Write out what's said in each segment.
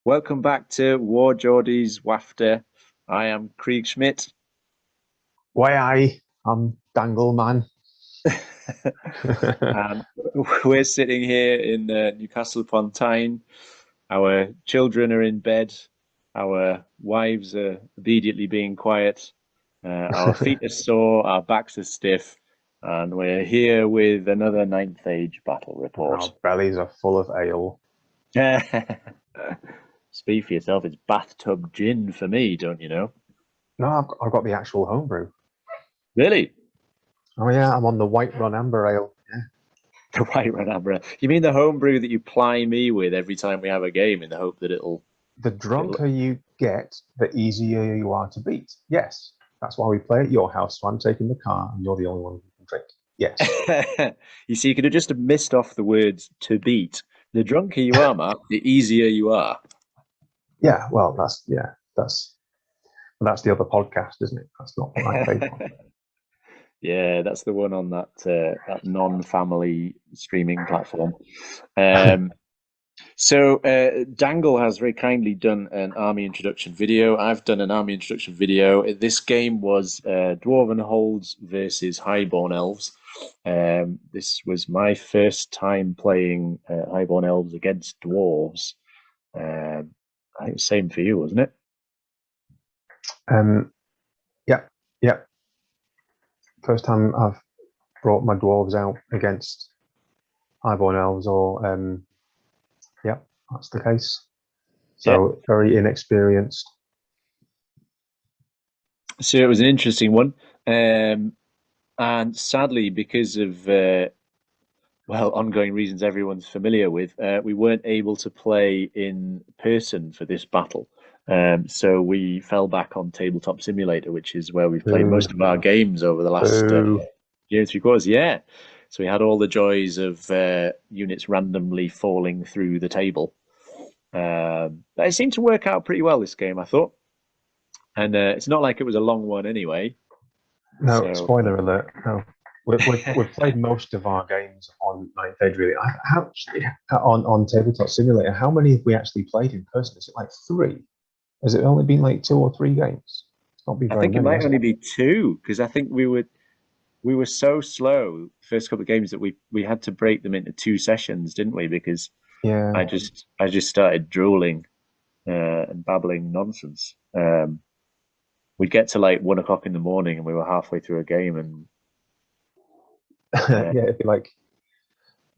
Welcome back to War Geordie's Wafter. I am Kriegschmidt. I'm Dangle, man. And we're sitting here in Newcastle upon Tyne. Our children are in bed. Our wives are obediently being quiet. Our feet are sore, our backs are stiff, and we're here with another Ninth Age battle report. Our bellies are full of ale. Speak for yourself, it's bathtub gin for me, don't you know? No, I've got the actual homebrew. Really? Oh yeah, I'm on the White Run Amber Ale. Yeah. The White Red Amber. You mean the homebrew that you ply me with every time we have a game in the hope that it'll... The drunker you get, the easier you are to beat. Yes, that's why we play at your house. So I'm taking the car, and you're the only one who can drink. Yes. You see, you could have just missed off the words "to beat." The drunker you are, Mark, the easier you are. Yeah. Well, that's the other podcast, isn't it? That's not my favorite. Yeah, that's the one on that non-family streaming platform. So Dangle has very kindly done an army introduction video. I've done an army introduction video. This game was Dwarven Holds versus Highborn Elves. This was my first time playing Highborn Elves against Dwarves. I think the same for you, wasn't it? Yeah. First time I've brought my dwarves out against Highborn Elves, or yeah, that's the case. So very inexperienced. So it was an interesting one. And sadly, because of ongoing reasons everyone's familiar with, we weren't able to play in person for this battle. So we fell back on Tabletop Simulator, which is where we've played most of our games over the last year and 3/4. Yeah. So we had all the joys of units randomly falling through the table. But it seemed to work out pretty well this game, I thought. And it's not like it was a long one anyway. No, So, spoiler alert. No, we've played most of our games on Ninth Age, really. On Tabletop Simulator, how many have we actually played in person? Is it like 3? Has it only been like 2 or 3 games? It's not been very I think many. it might only be 2 because I think we were so slow first couple of games that we had to break them into 2 sessions, didn't we? Because yeah, I just started drooling and babbling nonsense. We'd get to like 1 o'clock in the morning and we were halfway through a game, and yeah, it'd be like,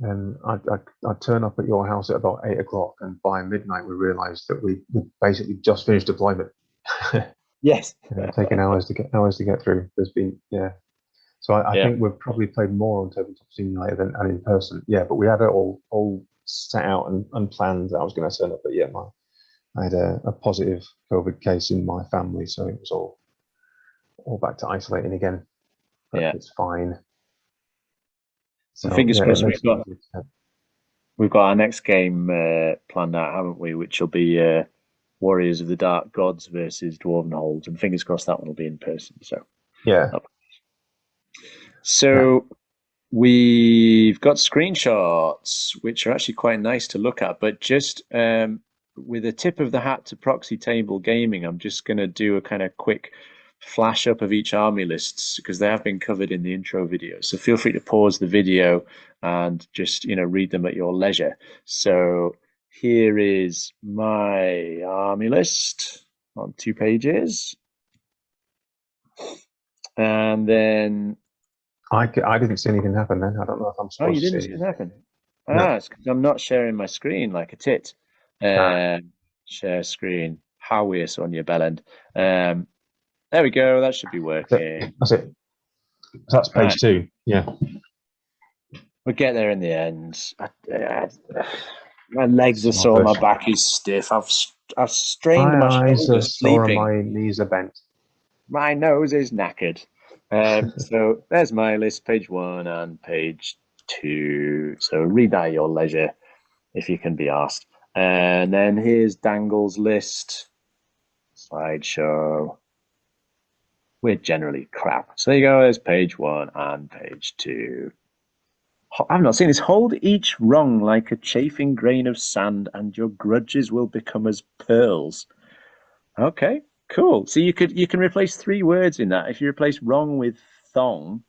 I'd turn up at your house at about 8 o'clock, and by midnight we realised that we basically just finished deployment. yes, taking hours to get through. There's been So I think we've probably played more on Tabletop Simulator than in person. Yeah, but we had it all set out and planned that I was going to turn up. But yeah, I had a positive COVID case in my family, so it was all back to isolating again. But it's fine. So fingers crossed we've got our next game planned out, haven't we? Which will be Warriors of the Dark Gods versus Dwarven Holds, and fingers crossed that one will be in person. So yeah. So we've got screenshots, which are actually quite nice to look at, but just with a tip of the hat to Proxy Table Gaming, I'm just going to do a kind of quick flash up of each army lists because they have been covered in the intro video. So feel free to pause the video and just read them at your leisure. So here is my army list on 2 pages, and then I didn't see anything happen then. I don't know if I'm supposed to see you didn't see it happen. No. It's because I'm not sharing my screen like a tit. Share screen. How we're Sonia Bellend. There we go. That should be working. That's it. That's page 2. Yeah. We'll get there in the end. My legs are sore. My back is stiff. I've strained my shoulders sleeping. My knees are bent. My nose is knackered. So there's my list, page 1 and page 2. So read that at your leisure if you can be asked. And then here's Dangle's list. Slideshow. We're generally crap. So there you go, there's page 1 and page 2. I've not seen this. Hold each wrong like a chafing grain of sand, and your grudges will become as pearls. Okay, cool. So you can replace 3 words in that. If you replace wrong with thong,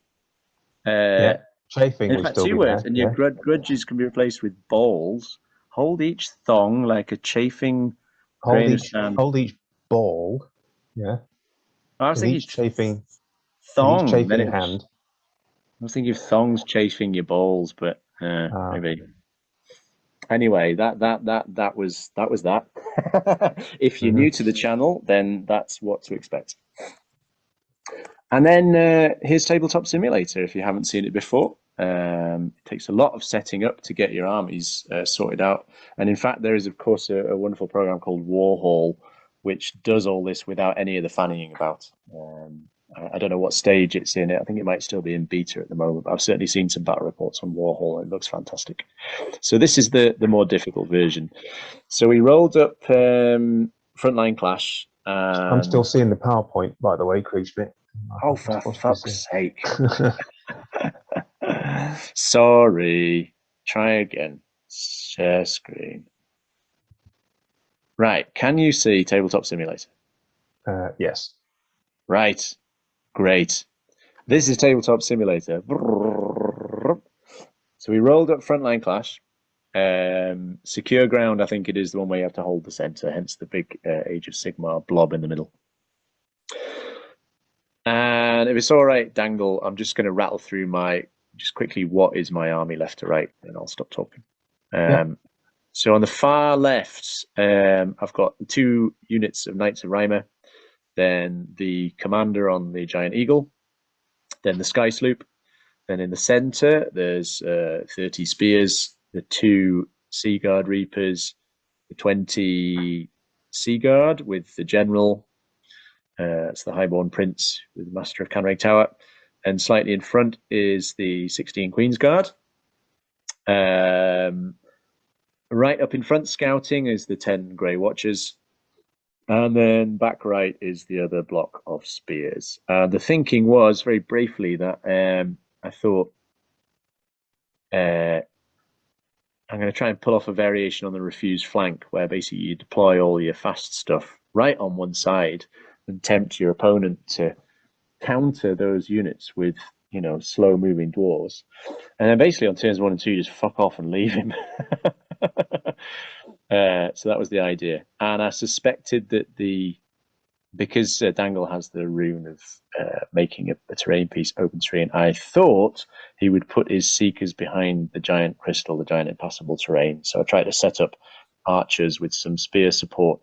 Yeah, chafing in would fact, still 2 be words, there. and your Yeah, grudges can be replaced with balls. Hold each thong like a chafing grain of sand. hold each ball. Yeah, I was in thinking each chafing thong. Then chafing it was. hand. I was thinking of thongs chafing your balls, but Uh, maybe. Anyway, that was that. If you're new mhm. to the channel, then that's what to expect. And then here's Tabletop Simulator. If you haven't seen it before, it takes a lot of setting up to get your armies sorted out. And in fact, there is of course a wonderful program called Warhall, which does all this without any of the fannying about. I don't know what stage it's in. I think it might still be in beta at the moment, but I've certainly seen some battle reports on Warhol. It looks fantastic. So this is the more difficult version. So we rolled up Frontline Clash. I'm still And seeing the PowerPoint, by the way, Kriegschmidt. oh, for fuck's sake! Sorry. Try again. Share screen. Right. Can you see Tabletop Simulator? Yes. Right. Great. This is Tabletop Simulator. So we rolled up Frontline Clash. Secure Ground, I think it is the one where you have to hold the center, hence the big Age of Sigmar blob in the middle. And if it's all right, Dangle, I'm just going to rattle through just quickly what is my army left to right, and I'll stop talking. So on the far left, I've got 2 units of Knights of Rhymer, then the commander on the Giant Eagle, then the Sky Sloop. Then in the center, there's 30 spears, the 2 Sea Guard Reapers, the 20 Sea Guard with the General. It's the Highborn Prince with the Master of Canreg Tower. And slightly in front is the 16 Queen's Guard. Right up in front, scouting, is the 10 Grey Watchers. And then back right is the other block of spears. The thinking was, very briefly, that I thought I'm going to try and pull off a variation on the refused flank, where basically you deploy all your fast stuff right on one side and tempt your opponent to counter those units with, slow moving dwarves. And then basically on turns 1 and 2, just fuck off and leave him. So that was the idea. And I suspected that because Dangle has the rune of making a terrain piece open terrain, I thought he would put his seekers behind the giant crystal, the giant impassable terrain. So I tried to set up archers with some spear support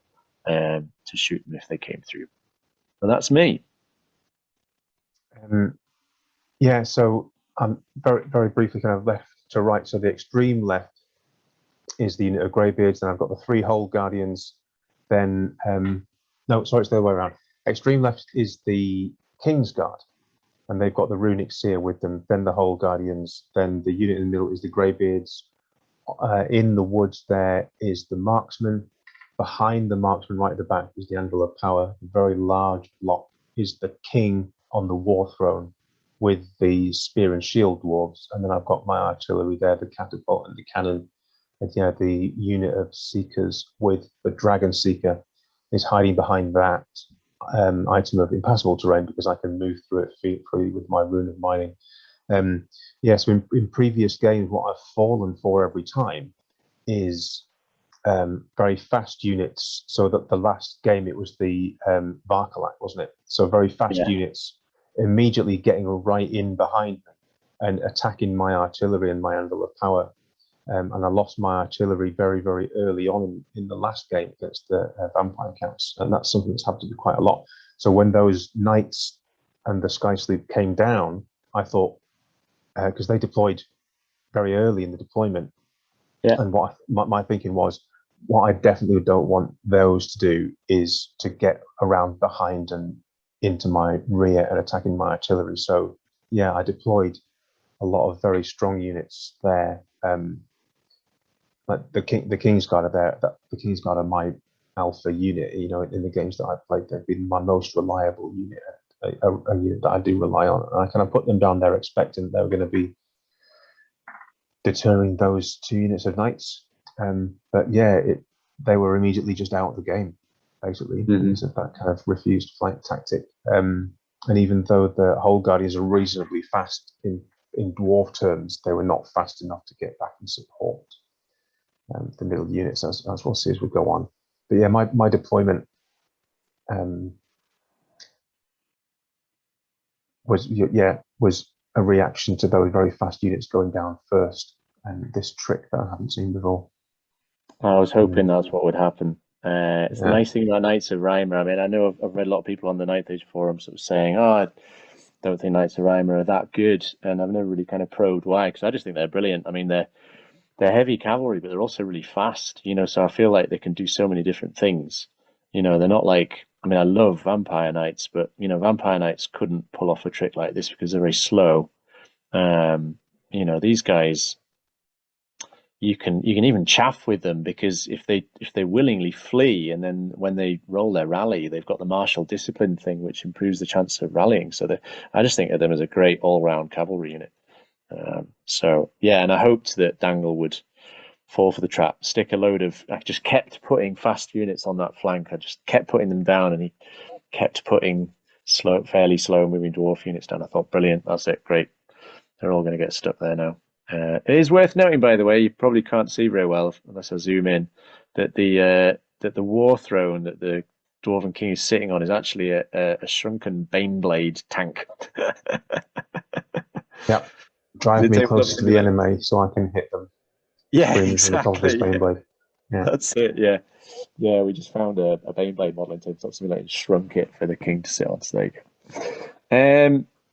to shoot them if they came through. And that's me. Yeah, so I'm very, very briefly kind of left to right. So the extreme left is the unit of Greybeards, then I've got the 3 Hold Guardians. Then, no, sorry, it's the other way around. Extreme left is the King's Guard, and they've got the Runic Seer with them. Then the Hold Guardians. Then the unit in the middle is the Greybeards. In the woods there is the Marksman. Behind the Marksman, right at the back, is the Anvil of Power. The very large block is the King on the War Throne with the Spear and Shield Dwarves. And then I've got my artillery there, the catapult and the cannon. And yeah, the unit of Seekers with the Dragon Seeker is hiding behind that item of impassable terrain because I can move through it freely with my Rune of Mining. So in previous games, what I've fallen for every time is very fast units. So that the last game, it was the Varkalak, wasn't it? So very fast units immediately getting right in behind me and attacking my artillery and my Anvil of Power. And I lost my artillery very, very early on in the last game against the Vampire Counts. And that's something that's happened to me quite a lot. So when those Knights and the Sky Sloop came down, I thought, because they deployed very early in the deployment, and what my thinking was, what I definitely don't want those to do is to get around behind and into my rear and attacking my artillery. So yeah, I deployed a lot of very strong units there. Like the King's Guard are there. The King's Guard are my alpha unit. You know, in the games that I've played, they've been my most reliable unit, a unit that I do rely on. And I kind of put them down there expecting they were going to be deterring those 2 units of knights. But yeah, they were immediately just out of the game, basically, because of that kind of refused flank tactic. And even though the whole guardians are reasonably fast in dwarf terms, they were not fast enough to get back and support the middle units, as we'll see as we go on. But yeah, my deployment was a reaction to those very fast units going down first, and this trick that I haven't seen before. I was hoping that's what would happen. It's the nice thing about Knights of Rhymer. I mean, I know I've read a lot of people on the Ninth Age forum sort of saying, "Oh, I don't think Knights of Rhymer are that good," and I've never really kind of probed why, because I just think they're brilliant. I mean, they're heavy cavalry, but they're also really fast. So I feel like they can do so many different things. They're not like, I mean, I love Vampire Knights, but Vampire Knights couldn't pull off a trick like this because they're very slow. These guys, you can even chaff with them, because if they willingly flee, and then when they roll their rally, they've got the martial discipline thing, which improves the chance of rallying. So I just think of them as a great all-round cavalry unit. So yeah, and I hoped that Dangle would fall for the trap, stick a load of. I just kept putting fast units on that flank. I just kept putting them down, and he kept putting fairly slow moving dwarf units down. I thought, brilliant, that's it, great. They're all going to get stuck there now. It is worth noting, by the way, you probably can't see very well unless I zoom in, that the war throne that the Dwarven King is sitting on is actually a shrunken Baneblade tank. Yeah, drive me close to the enemy so I can hit them. Yeah, exactly. Baneblade. Yeah, that's it. Yeah, yeah. We just found a Baneblade model in Tabletop Simulator and shrunk it for the king to sit on. So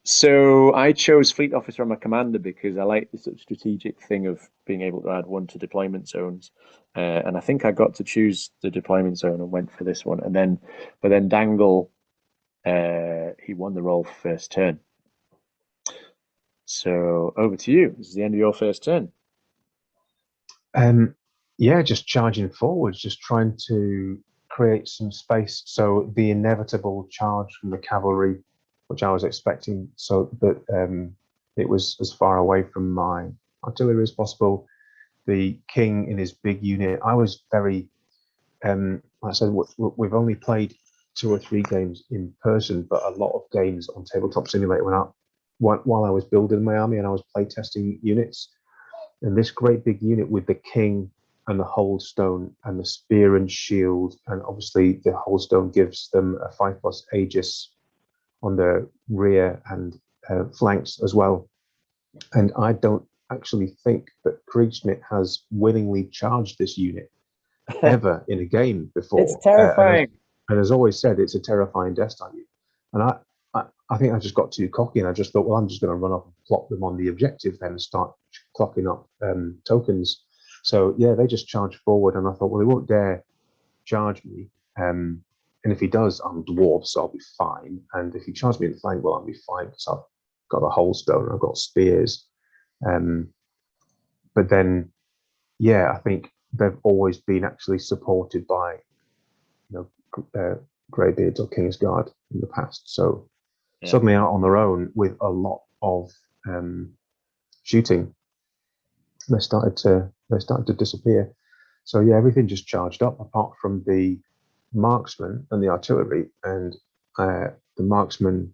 So I chose Fleet Officer on my commander because I like this sort of strategic thing of being able to add one to deployment zones, and I think I got to choose the deployment zone and went for this one. But then Dangle, he won the roll first turn. So over to you. This is the end of your first turn. Yeah, just charging forwards, just trying to create some space. So the inevitable charge from the cavalry, which I was expecting, so that it was as far away from my artillery as possible. The king in his big unit, I was very, like I said, we've only played 2 or 3 games in person, but a lot of games on Tabletop Simulator while I was building my army and I was playtesting units. And this great big unit with the king and the holdstone and the spear and shield, and obviously the holdstone gives them a 5+ Aegis on the rear and flanks as well. And I don't actually think that Kriegschmidt has willingly charged this unit ever in a game before. It's terrifying. And as always said, it's a terrifying Death Star unit. And I think I just got too cocky, and I just thought, well, I'm just going to run up and plot them on the objective then and start clocking up tokens. So yeah, they just charged forward, and I thought, well, he won't dare charge me. And if he does, I'm dwarf, so I'll be fine. And if he charges me in the flank, well, I'll be fine because I've got a holdstone, I've got spears. But then, yeah, I think they've always been actually supported by, Greybeards or Kingsguard in the past. So suddenly out on their own with a lot of shooting, they started to disappear. So yeah, everything just charged up apart from the marksman and the artillery. And the marksman,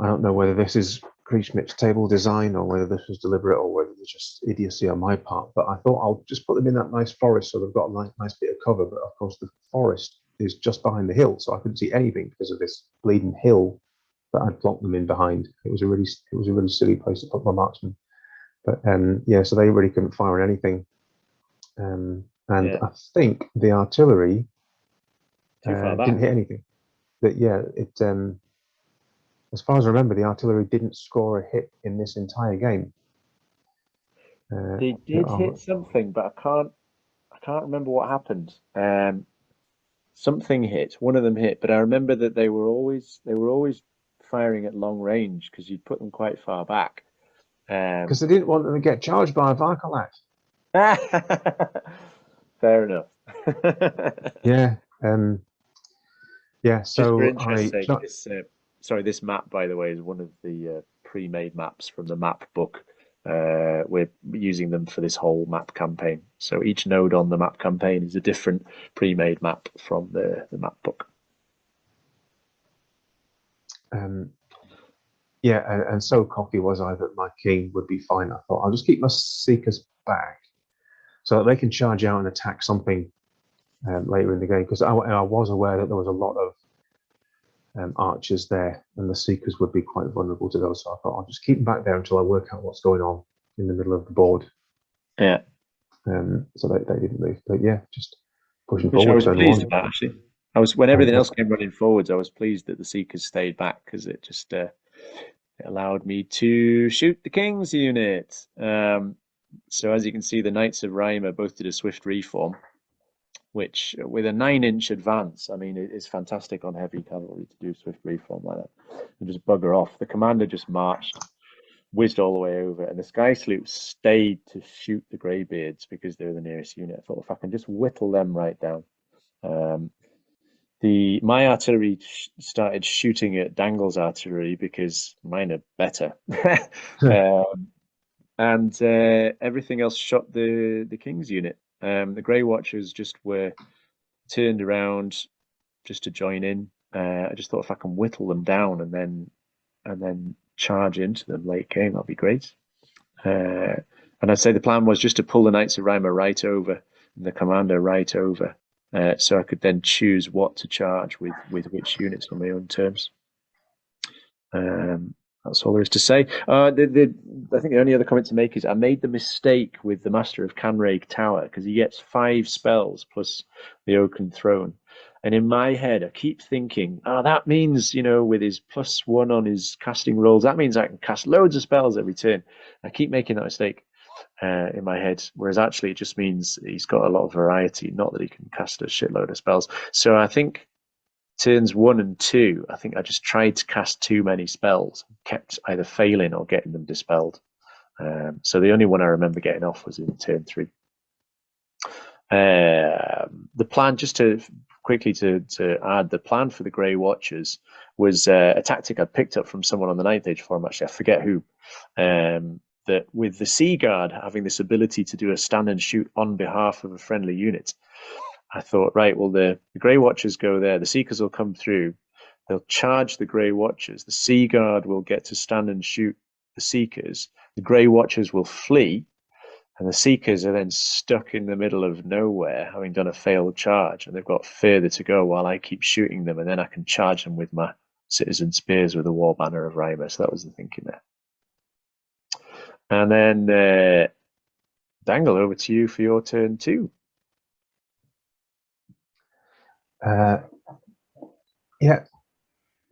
I don't know whether this is Kriegschmidt's table design or whether this was deliberate or whether it's just idiocy on my part, but I thought I'll just put them in that nice forest so they've got a nice bit of cover. But of course the forest is just behind the hill, so I couldn't see anything because of this bleeding hill that I'd plonked them in behind. It was a really silly place to put my marksman. But yeah, so they really couldn't fire on anything. I think the artillery didn't hit anything. But yeah, it as far as I remember, the artillery didn't score a hit in this entire game. They did hit something, but I can't remember what happened. Something hit. One of them hit, but I remember that they were always firing at long range because you'd put them quite far back. Because they didn't want them to get charged by a Varkalat. Fair enough. Yeah. Yeah. So this map, by the way, is one of the pre-made maps from the map book. we're using them for this whole map campaign. So each node on the map campaign is a different pre-made map from the map book. Yeah, and so cocky was I that my king would be fine. I thought I'll just keep my seekers back so that they can charge out and attack something later in the game, because I was aware that there was a lot of archers there, and the seekers would be quite vulnerable to those. So I thought I'll just keep them back there until I work out what's going on in the middle of the board. Yeah. So they didn't move, but yeah, just pushing Which forward. I was pleased one. about, actually. When everything else came running forwards, I was pleased that the seekers stayed back, because it just it allowed me to shoot the king's unit. So as you can see, the Knights of Rhymer both did a swift reform, which with a 9-inch advance, I mean, it is fantastic on heavy cavalry to do swift reform like that and just bugger off. The commander just marched, whizzed all the way over, and the Sky Sloops stayed to shoot the Greybeards because they were the nearest unit. I thought, if I can just whittle them right down. My artillery started shooting at Dangle's artillery because mine are better. And everything else shot the King's unit. The Grey Watchers just were turned around just to join in. I just thought, if I can whittle them down and then charge into them late game, that'll be great. And I'd say the plan was just to pull the Knights of Rhymer right over and the commander right over, so I could then choose what to charge with which units on my own terms. That's all there is to say. I think the only other comment to make is I made the mistake with the Master of Canreg Tower, because he gets 5 spells plus the Oaken Throne. And in my head, I keep thinking, that means, with his +1 on his casting rolls, that means I can cast loads of spells every turn. I keep making that mistake in my head, whereas actually it just means he's got a lot of variety, not that he can cast a shitload of spells. So I think turns 1 and 2, I think I just tried to cast too many spells, kept either failing or getting them dispelled. So the only one I remember getting off was in turn 3. The plan, just to quickly to add, the plan for the Grey Watchers was a tactic I picked up from someone on the 9th Age forum, actually, I forget who, that with the Sea Guard having this ability to do a stand and shoot on behalf of a friendly unit, I thought, right, well, the Grey Watchers go there, the Seekers will come through, they'll charge the Grey Watchers, the Sea Guard will get to stand and shoot the Seekers, the Grey Watchers will flee, and the Seekers are then stuck in the middle of nowhere, having done a failed charge, and they've got further to go while I keep shooting them, and then I can charge them with my Citizen Spears with the War Banner of Rhymer. So that was the thinking there. And then, Dangle, over to you for your turn 2. Yeah,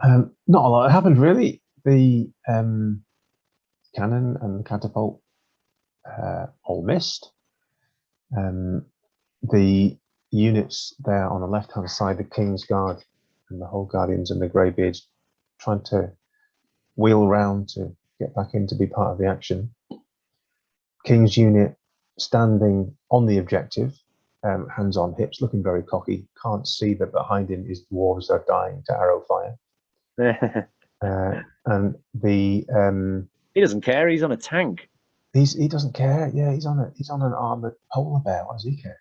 not a lot happened really. The cannon and the catapult all missed. The units there on the left-hand side, the King's Guard and the Whole Guardians and the Greybeards, trying to wheel round to get back in to be part of the action. King's unit standing on the objective, hands on hips, looking very cocky. Can't see that behind him is dwarves that are dying to arrow fire. And the he doesn't care. He's on a tank. He doesn't care. Yeah, he's on an armored polar bear. What does he care?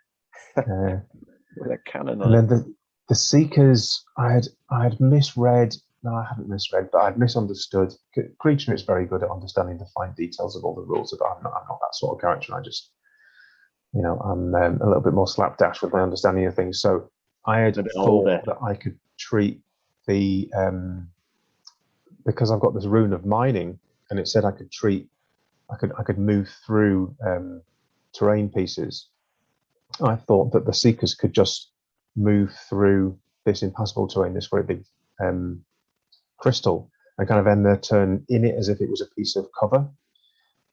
With a cannon on. And it. then the Seekers, I had misread. No, I haven't misread, but I'd misunderstood. Kriegschmidt's very good at understanding the fine details of all the rules. I'm not that sort of character. I just, I'm a little bit more slapdash with my understanding of things. So I had thought that I could treat the because I've got this rune of mining, and it said I could move through terrain pieces. I thought that the Seekers could just move through this impassable terrain, this very big crystal, and kind of end their turn in it as if it was a piece of cover.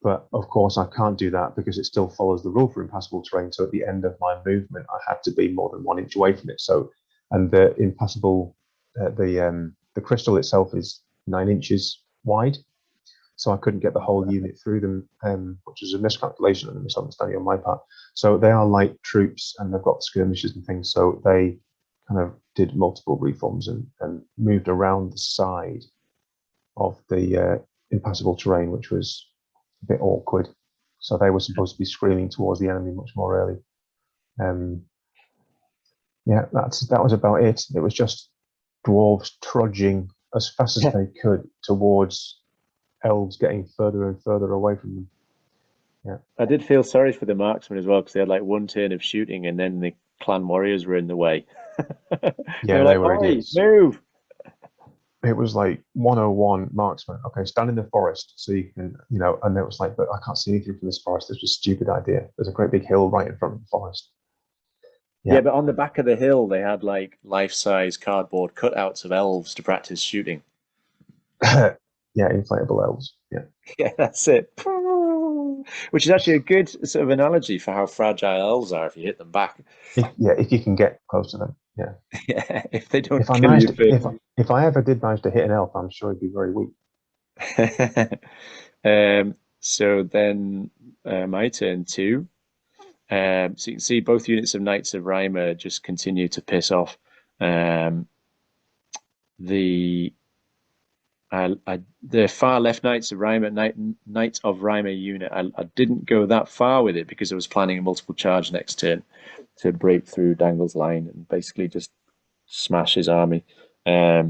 But of course, I can't do that because it still follows the rule for impassable terrain. So at the end of my movement, I had to be more than 1 inch away from it. So, and the impassable, the crystal itself is 9 inches wide. So I couldn't get the whole unit through them, which is a miscalculation and a misunderstanding on my part. So they are light troops and they've got skirmishes and things. So they kind of did multiple reforms and moved around the side of the impassable terrain, which was bit awkward. So they were supposed to be screaming towards the enemy much more early. Yeah, that was about it. It was just dwarves trudging as fast as they could towards elves getting further and further away from them. Yeah, I did feel sorry for the marksmen as well because they had like one turn of shooting and then the clan warriors were in the way. yeah, They were they like, were "Oi, idiots. move!" It was like 101 marksman. Okay, stand in the forest so you can, and it was like, but I can't see anything from this forest. It's just a stupid idea. There's a great big hill right in front of the forest. Yeah, but on the back of the hill, they had like life-size cardboard cutouts of elves to practice shooting. Yeah, inflatable elves. Yeah. Yeah, that's it. Which is actually a good sort of analogy for how fragile elves are if you hit them back. If you can get close to them. Yeah. Yeah, if they don't If I kill you managed to, first. if I ever did manage to hit an elf, I'm sure he'd be very weak. So then my turn too. So you can see both units of Knights of Rhymer just continue to piss off. The the far left Knights of Rhymer Knight of Rhymer unit. I didn't go that far with it because I was planning a multiple charge next turn to break through Dangle's line and basically just smash his army. I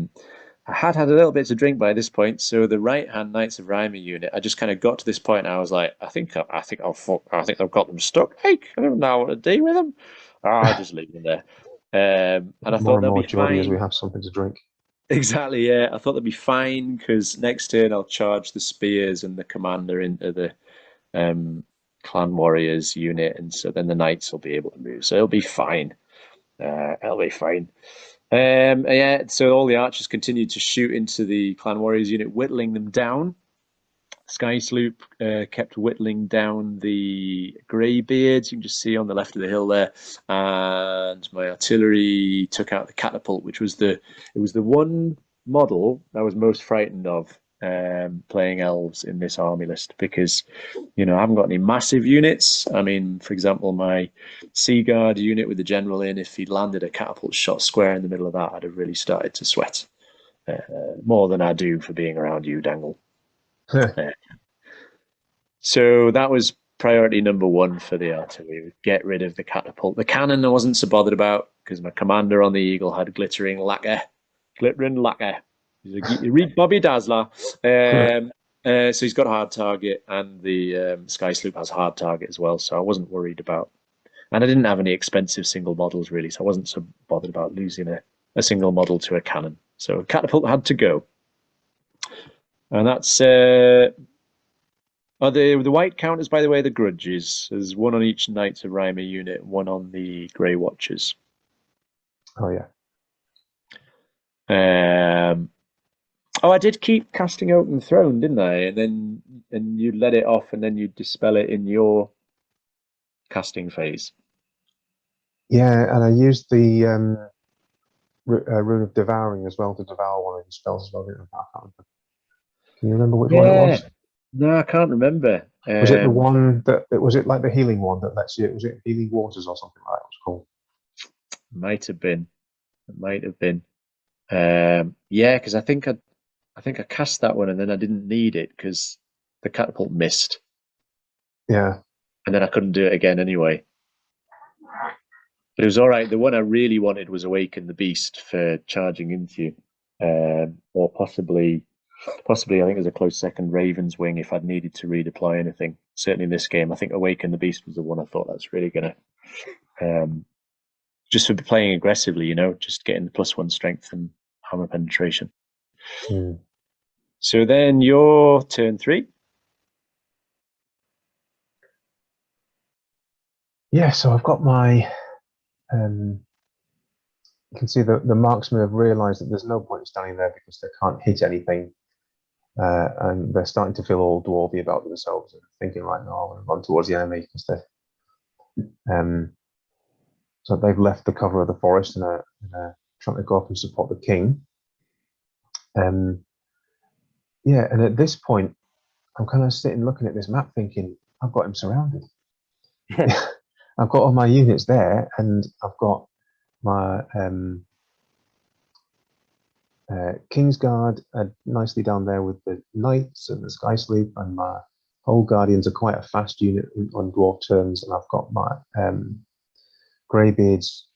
had a little bit to drink by this point, so the right-hand Knights of Rhymer unit, I just kind of got to this point and I was like, I think I've got them stuck. Like, I don't know what to do with them. I'll just leave them there. And I More thought and they'll more be Geordie as we fine. have something to drink. Exactly, yeah. I thought they'd be fine because next turn I'll charge the spears and the commander into the clan warriors unit, and so then the knights will be able to move. So it'll be fine. It'll be fine. Yeah, so all the archers continued to shoot into the clan warriors unit, whittling them down. Sky Sloop kept whittling down the greybeards. You can just see on the left of the hill there, and my artillery took out the catapult, which was the one model I was most frightened of playing elves in this army list because I haven't got any massive units. I mean, for example, my Sea Guard unit with the general in, if he'd landed a catapult shot square in the middle of that, I'd have really started to sweat more than I do for being around you, Dangle. So that was priority number one for the artillery: get rid of the catapult. The cannon I wasn't so bothered about because my commander on the Eagle had glittering lacquer. Read Bobby Dazzler. So he's got a hard target, and the Sky Sloop has a hard target as well. So I wasn't worried about, and I didn't have any expensive single models really, so I wasn't so bothered about losing a single model to a cannon. So catapult had to go, and that's. The white counters, by the way, the grudges. There's one on each Knights of Rhymer unit, one on the Grey Watchers. Oh yeah. I did keep casting Open Throne, didn't I? And you let it off, and then you dispel it in your casting phase. Yeah, and I used the Rune of Devouring as well to devour one of his spells as well. Can you remember which one it was? No, I can't remember. Was it the one was it like the healing one that lets you? Was it Healing Waters or something like that? It was called. Might have been. It might have been. Yeah, because I think I cast that one and then I didn't need it because the catapult missed. Yeah. And then I couldn't do it again anyway. But it was all right. The one I really wanted was Awaken the Beast for charging into, or possibly I think there's a close second Raven's Wing if I'd needed to redeploy anything. Certainly in this game, I think Awaken the Beast was the one I thought that's really going to, just for playing aggressively, just getting the +1 strength and armor penetration. So then your turn 3. Yeah, so I've got my. You can see the marksmen have realised that there's no point in standing there because they can't hit anything. And they're starting to feel all dwarfy about themselves and thinking, right, no, I'm going to run towards the enemy because so they've left the cover of the forest and are trying to go up and support the king. Yeah, and at this point, I'm kind of sitting looking at this map thinking, I've got him surrounded. I've got all my units there, and I've got my Kingsguard nicely down there with the knights and the Sky Sleep, and my Old Guardians are quite a fast unit on dwarf terms, and I've got my Greybeards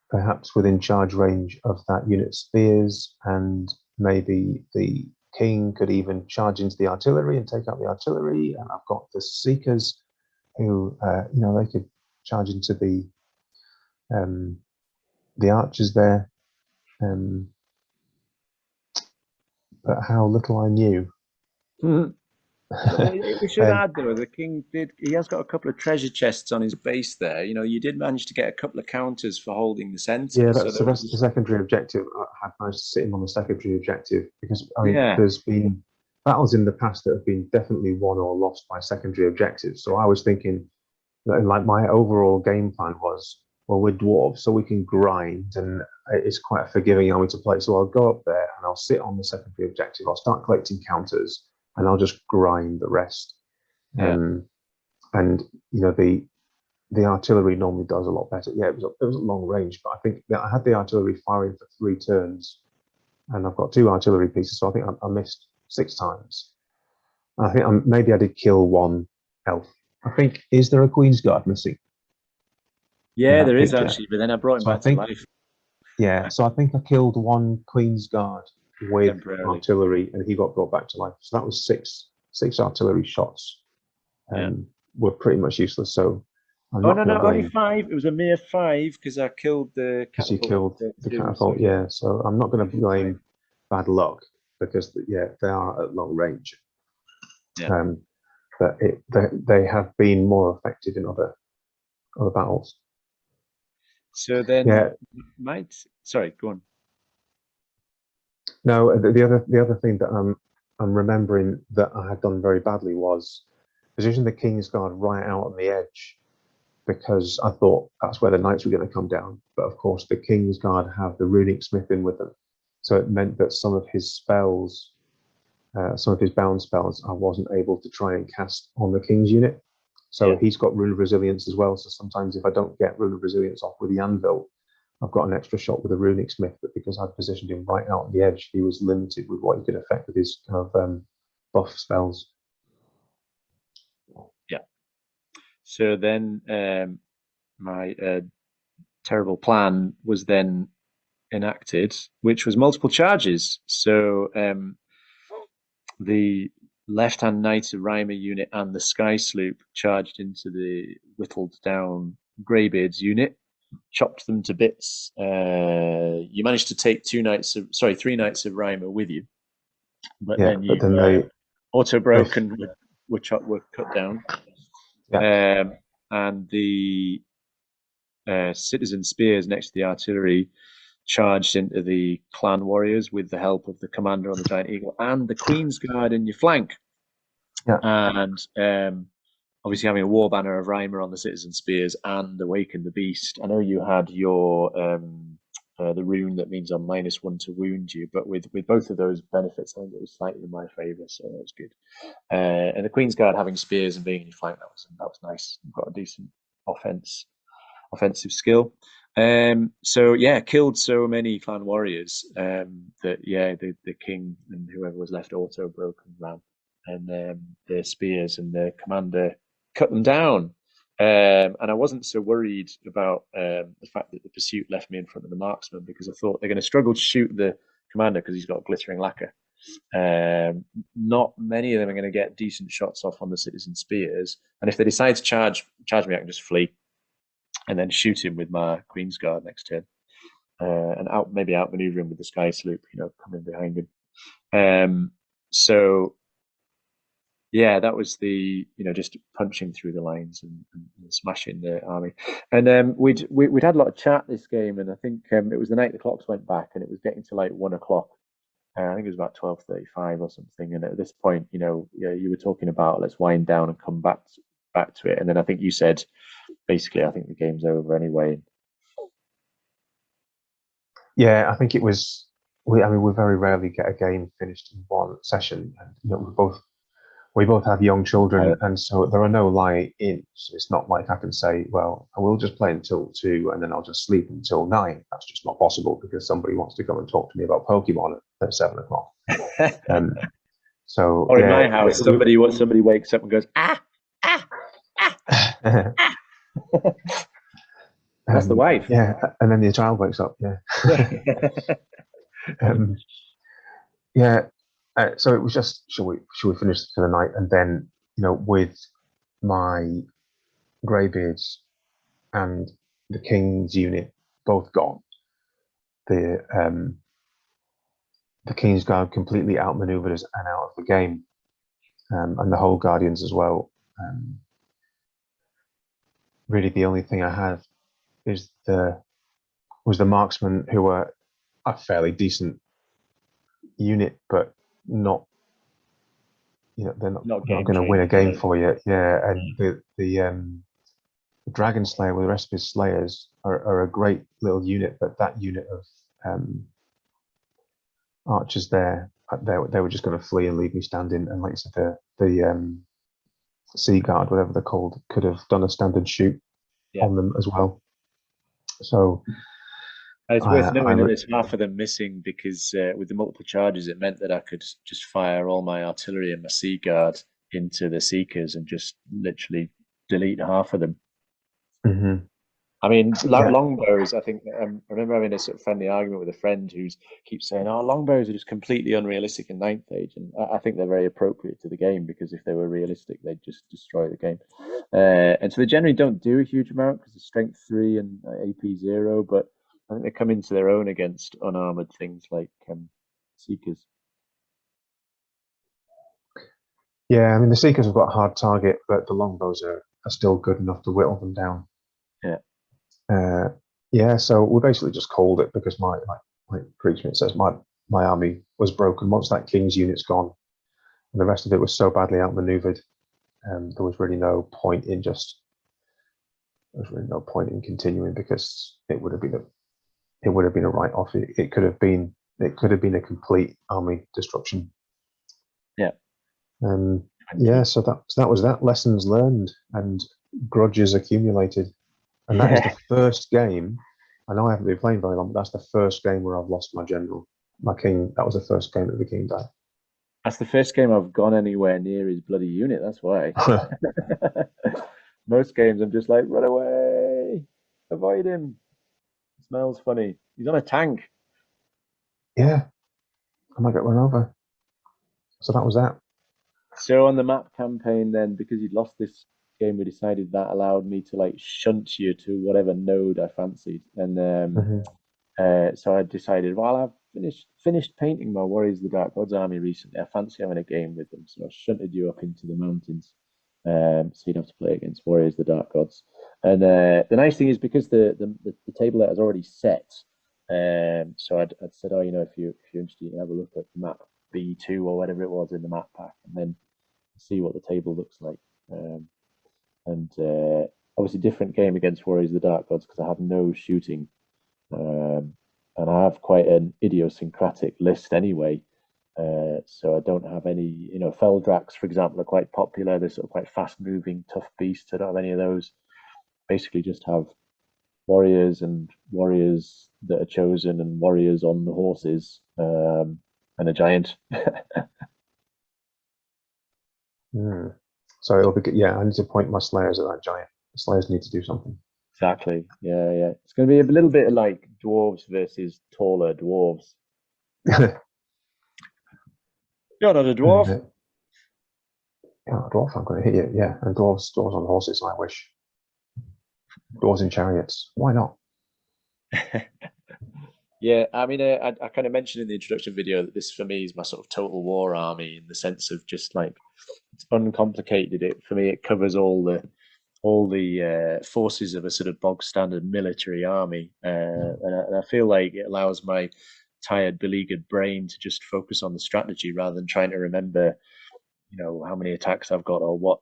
perhaps within charge range of that unit's spears, and maybe the king could even charge into the artillery and take out the artillery. And I've got the Seekers, who they could charge into the archers there. But how little I knew. We should add though, the king he has got a couple of treasure chests on his base there. You did manage to get a couple of counters for holding the center. Yeah, that's the secondary objective. I had managed to sit him on the secondary objective because there's been battles in the past that have been definitely won or lost by secondary objectives. So I was thinking that, like, my overall game plan was, well, we're dwarves, so we can grind, and it's quite a forgiving army to play. So I'll go up there and I'll sit on the secondary objective. I'll start collecting counters, and I'll just grind the rest. Yeah. And the artillery normally does a lot better. Yeah, it was a long range, but I think that I had the artillery firing for 3 turns, and I've got 2 artillery pieces, so I think I missed 6 times. And I think maybe I did kill 1 elf. I think, is there a Queen's Guard missing? Yeah, there is actually, but then I brought him back to life. Yeah, so I think I killed 1 Queen's Guard with artillery, and he got brought back to life. So that was 6 artillery shots. Were pretty much useless. So no, only 5. It was a mere 5 because I killed the catapult. He killed the catapult, yeah. So I'm not going to blame bad luck because they are at long range. Yeah. But they have been more effective in other battles. So then, sorry, go on. No, the other thing that I'm remembering that I had done very badly was position the King's Guard right out on the edge, because I thought that's where the knights were going to come down. But of course, the King's Guard have the runic smith in with them, so it meant that some of his spells, some of his bound spells, I wasn't able to try and cast on the King's unit. So he's got Rune of Resilience as well. So sometimes if I don't get Rune of Resilience off with the anvil, I've got an extra shot with a runic smith. But because I'd positioned him right out on the edge, he was limited with what he could affect with his kind of buff spells. Yeah. So then my terrible plan was then enacted, which was multiple charges. So the left-hand Knights of Rhymer unit and the Sky Sloop charged into the whittled down Greybeards unit, chopped them to bits. You managed to take 3 Knights of Rhymer with you, but then they auto broke and were cut down. Yeah. And the citizen spears next to the artillery charged into the clan warriors with the help of the commander on the giant eagle and the Queen's Guard in your flank. Yeah. And obviously having a war banner of Rhymer on the citizen spears and Awaken the Beast. I know you had your the rune that means I'm -1 to wound you, but with both of those benefits, I think it was slightly in my favour, so that was good. And the Queen's Guard having spears and being in your flank, that was nice. You've got a decent offensive skill. So yeah, killed so many clan warriors that the king and whoever was left auto broke and ran, and the spears and the commander cut them down. And I wasn't so worried about the fact that the pursuit left me in front of the marksman, because I thought they're going to struggle to shoot the commander because he's got glittering lacquer. Not many of them are going to get decent shots off on the citizen spears, and if they decide to charge me, I can just flee and then shoot him with my Queen's Guard next turn, and maybe outmaneuver him with the Sky Sloop, coming behind him. So yeah, that was the just punching through the lines and smashing the army. And we'd had a lot of chat this game, and I think it was the night the clocks went back, and it was getting to like 1 o'clock. I think it was about 12:35 or something. And at this point, you were talking about let's wind down and come back to it. And then I think you said, basically, I think the game's over anyway. Yeah, I think it was. We very rarely get a game finished in one session, and we both have young children, and so there are no lie-ins. It's not like I can say, well, I will just play until 2 and then I'll just sleep until 9. That's just not possible because somebody wants to come and talk to me about Pokemon at 7 o'clock. So Or in yeah, my house, somebody wakes up and goes, ah, ah, ah, ah. That's the wife. Yeah, and then the child wakes up. Yeah. Yeah. um, yeah. So it was just, should we finish for the night? And then, with my greybeards and the king's unit both gone, the king's guard completely outmaneuvered us and out of the game, and the whole guardians as well. Really, the only thing I have was the marksmen, who were a fairly decent unit, but not, they're not going to win a game for you. Yeah, and the Dragon Slayer with the rest of his slayers are a great little unit, but that unit of archers they were just going to flee and leave me standing. And like you said, the Sea Guard, whatever they're called, could have done a standard shoot on them as well. So it's worth knowing that there's half of them missing, because with the multiple charges, it meant that I could just fire all my artillery and my Sea Guard into the Seekers and just literally delete half of them. Mm-hmm. I mean, longbows, I think, I remember having a sort of friendly argument with a friend who keeps saying, oh, longbows are just completely unrealistic in 9th Age. And I think they're very appropriate to the game, because if they were realistic, they'd just destroy the game. And so they generally don't do a huge amount because of strength 3 and AP 0, but I think they come into their own against unarmored things like Seekers. Yeah, I mean, the Seekers have got a hard target, but the longbows are still good enough to whittle them down. Yeah. So we basically just called it, because like Kriegschmidt says, my army was broken once that king's unit's gone, and the rest of it was so badly outmaneuvered. There was really no point in continuing, because it would have been a write-off. It could have been a complete army destruction. Yeah. So that was that. Lessons learned and grudges accumulated. And that is the first game. I know I haven't been playing very long, but that's the first game where I've lost my general, my king. That was the first game that the king died. That's the first game I've gone anywhere near his bloody unit. That's why. Most games I'm just like, run away, avoid him. It smells funny. He's on a tank. Yeah, I might get run over. So that was that. So on the map campaign, then, because you'd lost this game, we decided that allowed me to like shunt you to whatever node I fancied, and so I decided, well, I've finished painting my Warriors of the Dark Gods army recently. I fancy having a game with them, so I shunted you up into the mountains, so you'd have to play against Warriors of the Dark Gods. And the nice thing is, because the table layout is already set, so I'd said, oh, if you're interested, you can have a look at the map B2 or whatever it was in the map pack, and then see what the table looks like. And obviously different game against Warriors of the Dark Gods, because I have no shooting, and I have quite an idiosyncratic list anyway. So I don't have any, Feldrax, for example, are quite popular. They're sort of quite fast-moving, tough beasts. I don't have any of those. Basically just have warriors and warriors that are chosen and warriors on the horses, and a giant. So it'll be, yeah, I need to point my slayers at that giant. The slayers need to do something. Exactly. Yeah. It's going to be a little bit like dwarves versus taller dwarves. You're not a dwarf. You're not a dwarf. I'm going to hit you. Yeah, and dwarves on horses. I wish. Dwarves in chariots. Why not? Yeah, I mean, I kind of mentioned in the introduction video that this for me is my sort of total war army, in the sense of just like, it's uncomplicated. For me, it covers all the forces of a sort of bog standard military army, and I feel like it allows my tired, beleaguered brain to just focus on the strategy rather than trying to remember, how many attacks I've got, or what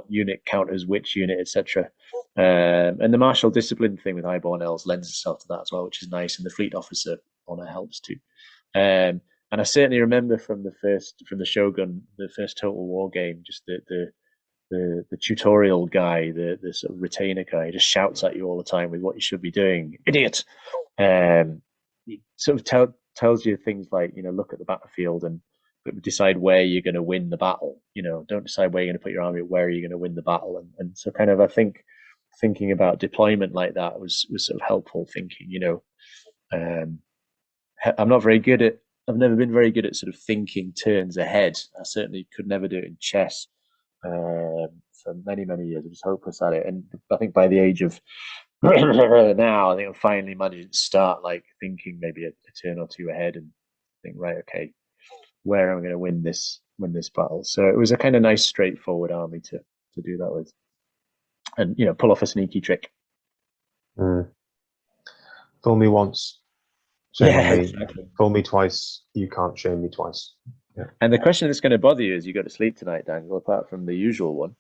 unit counters which unit, etc. And the martial discipline thing with Highborn Elves lends itself to that as well, which is nice, and the fleet officer honor helps too. And I certainly remember from the Shogun, the first Total War game, just the tutorial guy, the sort of retainer guy, just shouts at you all the time with what you should be doing, idiot. He sort of tells you things like, look at the battlefield and decide where you're going to win the battle. Don't decide where you're going to put your army, where are you going to win the battle. And so kind of, I think thinking about deployment like that was sort of helpful thinking. I'm not very good at, I've never been very good at sort of thinking turns ahead. I certainly could never do it in chess for many, many years. I was hopeless at it. And I think by the age of now, I think I'm finally managing to start like thinking maybe a turn or two ahead and think, right, okay, where am I going to win this battle? So it was a kind of nice, straightforward army to do that with, and pull off a sneaky trick. Fool me once, shame on me. Exactly. Fool me twice, you can't shame me twice. Yeah. And the question that's going to bother you as you go to sleep tonight, Dangle, apart from the usual one,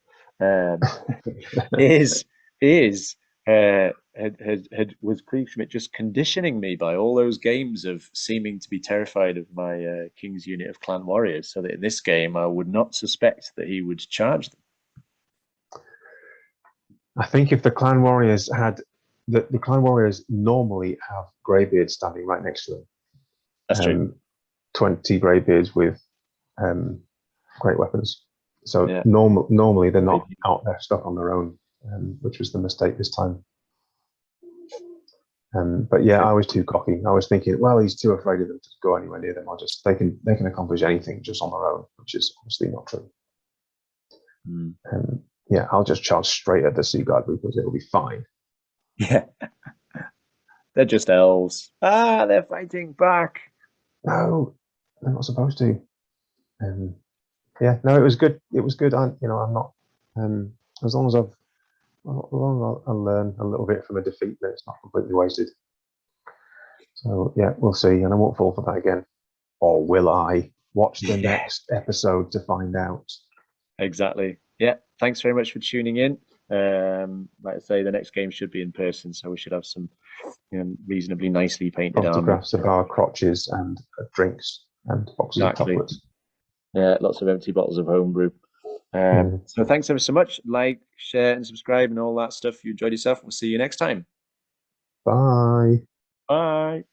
was Kriegschmidt just conditioning me by all those games of seeming to be terrified of my king's unit of clan warriors, so that in this game I would not suspect that he would charge them? I think if the clan warriors had the clan warriors normally have greybeards standing right next to them. That's true. 20 greybeards with great weapons. So yeah. Normally they're not out there stuck on their own, which was the mistake this time. But yeah, I was too cocky. I was thinking, well, he's too afraid of them to go anywhere near them. They can accomplish anything just on their own, which is obviously not true. Yeah, I'll just charge straight at the Sea Guard because it'll be fine. Yeah, they're just elves. They're fighting back. No, they're not supposed to. Yeah, no, it was good. It was good. I'm not. As long as I learn a little bit from a defeat, that it's not completely wasted. So yeah, we'll see, and I won't fall for that again. Or will I? Watch the next episode to find out. Exactly. Yeah. Thanks very much for tuning in. Like I say, the next game should be in person, so we should have some reasonably nicely painted photographs of our crotches and drinks and boxes of chocolates. Yeah, lots of empty bottles of homebrew. So thanks ever so much. Like, share, and subscribe, and all that stuff. If you enjoyed yourself, we'll see you next time. Bye. Bye.